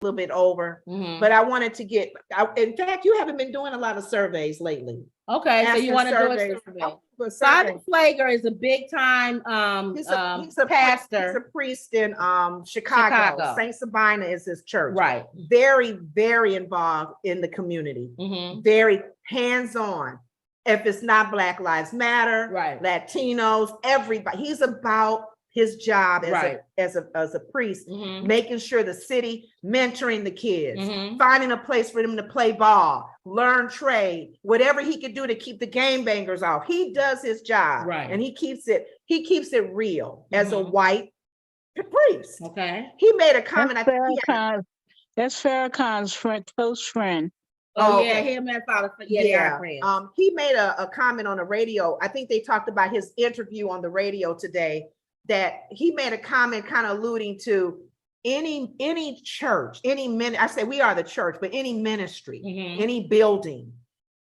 little bit over, but I wanted to get, in fact, you haven't been doing a lot of surveys lately. Okay, so you want to do a survey. Father Pfleger is a big time he's pastor. He's a priest in Chicago. Saint Sabina is his church. Right. Very, very involved in the community. Very hands-on. If it's not Black Lives Matter, right, Latinos, everybody, he's about his job as a priest, making sure the city, mentoring the kids, finding a place for them to play ball, learn trade, whatever he could do to keep the game bangers off. He does his job, and he keeps it real as a white priest. Okay. He made a comment. That's Farrakhan's close friend. Oh, yeah, him and Father. Yeah. He made a comment on the radio. I think they talked about his interview on the radio today, that he made a comment kind of alluding to any church, I say we are the church, but any ministry, any building,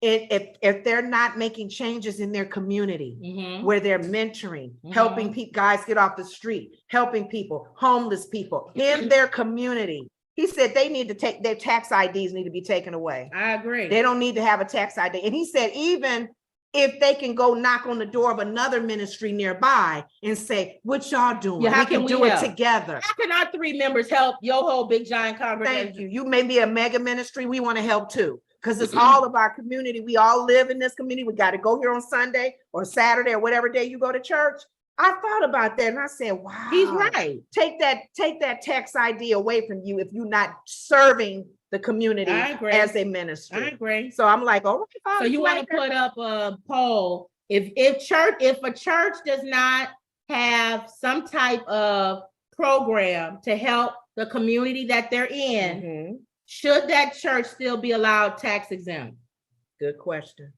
if they're not making changes in their community, where they're mentoring, helping guys get off the street, helping people, homeless people in their community. He said they need to take their tax IDs need to be taken away. I agree. They don't need to have a tax ID. And he said, even if they can go knock on the door of another ministry nearby and say, what y'all doing? Yeah, we can do it together. How can our 3 members help your whole big giant congregation? Thank you. You may be a mega ministry. We want to help too, because it's all of our community. We all live in this community. We got to go here on Sunday or Saturday or whatever day you go to church. I thought about that and I said, wow, he's right. Take that tax ID away from you if you're not serving the community as a ministry. I agree. So I'm like, all right. So you want to put up a poll. If a church does not have some type of program to help the community that they're in, should that church still be allowed tax exempt? Good question.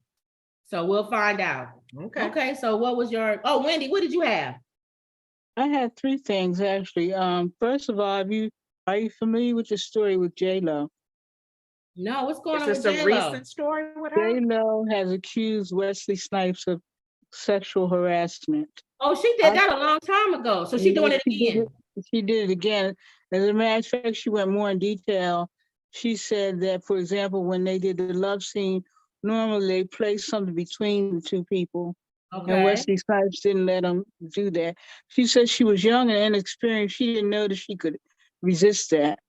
So we'll find out. Okay. So what was Wendy, what did you have? I had 3 things actually. First of all, are you familiar with the story with J-Lo? No, what's going on with J-Lo? Is this a recent story? J-Lo has accused Wesley Snipes of sexual harassment. Oh, she did that a long time ago. So she's doing it again. She did it again. As a matter of fact, she went more in detail. She said that, for example, when they did the love scene, normally they place something between the 2 people. And Wesley Snipes didn't let them do that. She said she was young and inexperienced. She didn't know that she could resist that.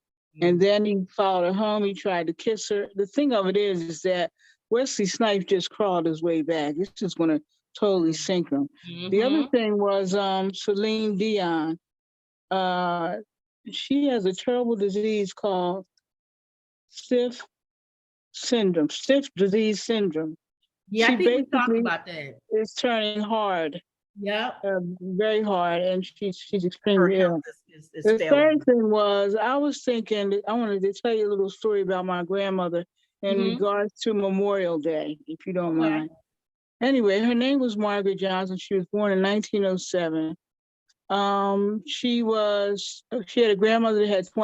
And then he followed her home. He tried to kiss her. The thing of it is that Wesley Snipes just crawled his way back. It's just going to totally sink him. The other thing was Celine Dion. She has a terrible disease called stiff disease syndrome. Yeah, I think we talked about that. It's turning hard. Yeah. Very hard, and she's extremely ill. The third thing was, I was thinking, I wanted to tell you a little story about my grandmother in regards to Memorial Day, if you don't mind. Anyway, her name was Margaret Johnson. She was born in 1907. She had a grandmother that had 20